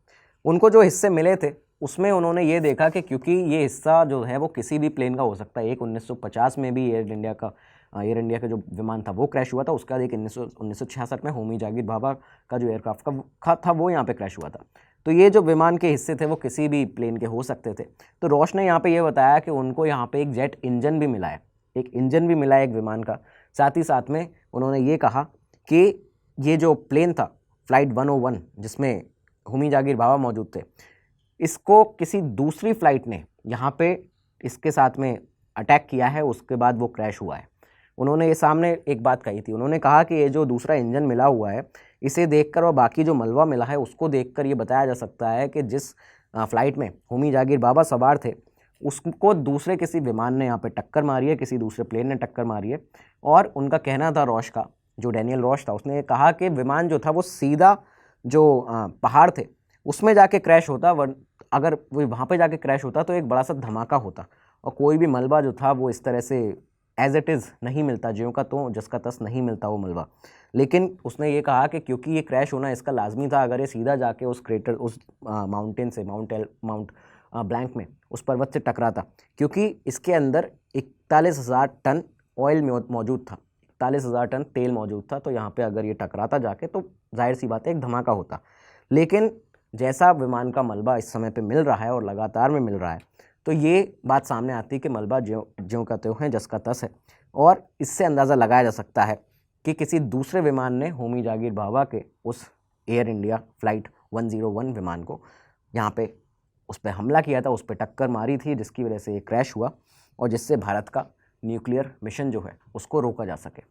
उनको जो हिस्से मिले थे उसमें उन्होंने ये देखा कि क्योंकि ये हिस्सा जो है वो किसी भी प्लेन का हो सकता है। एक 1950 में भी एयर इंडिया का जो विमान था वो क्रैश हुआ था। उसके बाद एक 1966 में होमी जागिर बाबा का जो एयरक्राफ्ट का था वो यहाँ पे क्रैश हुआ था। तो ये जो विमान के हिस्से थे वो किसी भी प्लेन के हो सकते थे। तो रॉश ने यहाँ पे ये बताया कि उनको यहाँ पे एक जेट इंजन भी मिला है, एक इंजन भी मिला है एक विमान का। साथ ही साथ में उन्होंने ये कहा कि ये जो प्लेन था फ्लाइट 101 जिसमें होमी जागिर बाबा मौजूद थे, इसको किसी दूसरी फ्लाइट ने यहाँ पे इसके साथ में अटैक किया है, उसके बाद वो क्रैश हुआ है। उन्होंने ये सामने एक बात कही थी, उन्होंने कहा कि ये जो दूसरा इंजन मिला हुआ है इसे देखकर और बाकी जो मलबा मिला है उसको देखकर ये बताया जा सकता है कि जिस फ़्लाइट में होमी जागिर बाबा सवार थे उसको दूसरे किसी विमान ने यहाँ पे टक्कर मारी है, किसी दूसरे प्लेन ने टक्कर मारी है। और उनका कहना था, रॉश का, जो डेनियल रॉश था, उसने कहा कि विमान जो था वो सीधा जो पहाड़ थे उसमें जाके क्रैश होता, अगर वो वहाँ पे जाके क्रैश होता तो एक बड़ा सा धमाका होता और कोई भी मलबा जो था वो इस तरह से एज इट इज़ नहीं मिलता, ज्यों का त्यों जिसका तस नहीं मिलता वो मलबा। लेकिन उसने ये कहा कि क्योंकि ये क्रैश होना इसका लाजमी था, अगर ये सीधा जाके उस क्रेटर, उस माउंटेन से, माउंट ब्लैंक में, उस पर्वत से टकराता, क्योंकि इसके अंदर 41,000 टन ऑयल मौजूद था, 41,000 टन तेल मौजूद था। तो यहाँ पे अगर ये टकराता जाके तो जाहिर सी बात है एक धमाका होता। लेकिन जैसा विमान का मलबा इस समय पे मिल रहा है और लगातार में मिल रहा है, तो ये बात सामने आती है कि मलबा ज्यों का त्यों है जिसका तस है। और इससे अंदाज़ा लगाया जा सकता है कि किसी दूसरे विमान ने होमी जागिर बाबा के उस एयर इंडिया फ्लाइट 101 विमान को यहाँ पे उस पर हमला किया था, उस पर टक्कर मारी थी, जिसकी वजह से ये क्रैश हुआ और जिससे भारत का न्यूक्लियर मिशन जो है उसको रोका जा सके।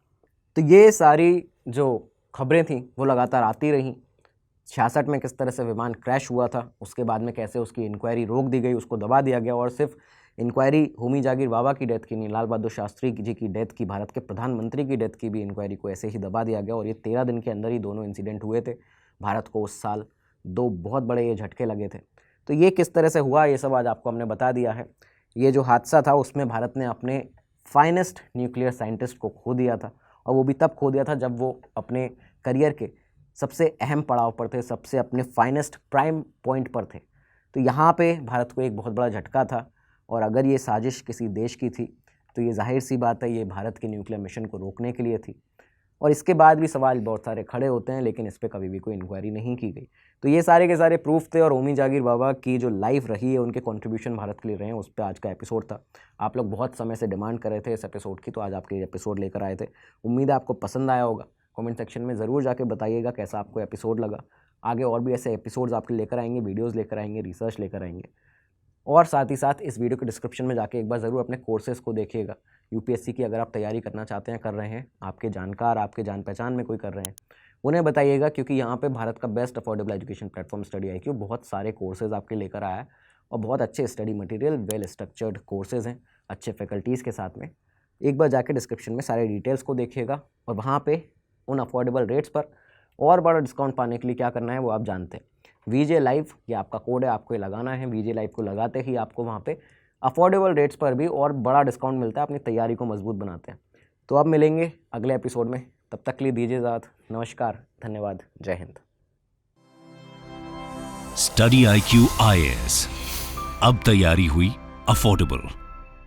तो ये सारी जो खबरें थी वो लगातार आती रहीं। 66 में किस तरह से विमान क्रैश हुआ था, उसके बाद में कैसे उसकी इंक्वायरी रोक दी गई, उसको दबा दिया गया, और सिर्फ इंक्वायरी होमी जागिर बाबा की डेथ की नहीं, लाल बहादुर शास्त्री जी की डेथ की, भारत के प्रधानमंत्री की डेथ की भी इंक्वायरी को ऐसे ही दबा दिया गया। और ये 13 दिन के अंदर ही दोनों इंसिडेंट हुए थे। भारत को उस साल 2 बहुत बड़े ये झटके लगे थे। तो ये किस तरह से हुआ, ये सब आज आपको हमने बता दिया है। ये जो हादसा था उसमें भारत ने अपने फाइनेस्ट न्यूक्लियर साइंटिस्ट को खो दिया था, और वो भी तब खो दिया था जब वो अपने करियर के सबसे अहम पड़ाव पर थे, सबसे अपने फाइनेस्ट प्राइम पॉइंट पर थे। तो यहाँ पे भारत को एक बहुत बड़ा झटका था, और अगर ये साजिश किसी देश की थी तो ये जाहिर सी बात है ये भारत के न्यूक्लियर मिशन को रोकने के लिए थी। और इसके बाद भी सवाल बहुत सारे खड़े होते हैं, लेकिन इस पर कभी भी कोई इंक्वायरी नहीं की गई। तो ये सारे के सारे प्रूफ थे, और होमी जागीर बाबा की जो लाइफ रही है, उनके कंट्रीब्यूशन भारत के लिए रहे हैं, उस पर आज का एपिसोड था। आप लोग बहुत समय से डिमांड कर रहे थे इस एपिसोड की, तो आज आपके एपिसोड लेकर आए थे। उम्मीद है आपको पसंद आया होगा। कमेंट सेक्शन में ज़रूर जाके बताइएगा कैसा आपको एपिसोड लगा। आगे और भी ऐसे एपिसोड्स आपके लेकर आएंगे, वीडियोज़ लेकर आएंगे, रिसर्च लेकर आएंगे। और साथ ही साथ इस वीडियो के डिस्क्रिप्शन में जाके एक बार ज़रूर अपने कोर्सेज़ को देखिएगा। यूपीएससी की अगर आप तैयारी करना चाहते हैं, कर रहे हैं, आपके जानकार, आपके जान पहचान में कोई कर रहे हैं, उन्हें बताइएगा, क्योंकि यहाँ पे भारत का best affordable education platform study IQ बहुत सारे कोर्सेज़ आपके लेकर आया है, और बहुत अच्छे study material, well structured courses हैं, अच्छे फैकल्टीज़ के साथ में। एक बार जाके डिस्क्रिप्शन में सारे डिटेल्स को देखिएगा, और वहाँ पर उन अफोर्डेबल रेट्स पर और बड़ा डिस्काउंट पाने के लिए क्या करना है वो आप जानते हैं। VJ लाइव, ये आपका कोड है, आपको ये लगाना है। VJ लाइव को लगाते ही आपको वहाँ पे अफोर्डेबल रेट्स पर भी और बड़ा डिस्काउंट मिलता है, अपनी तैयारी को मजबूत बनाते हैं। तो अब मिलेंगे अगले एपिसोड में, तब तक के लिए दीजिए इजाज़त। नमस्कार, धन्यवाद, जय हिंद। स्टडी IQ IAS, अब तैयारी हुई अफोर्डेबल।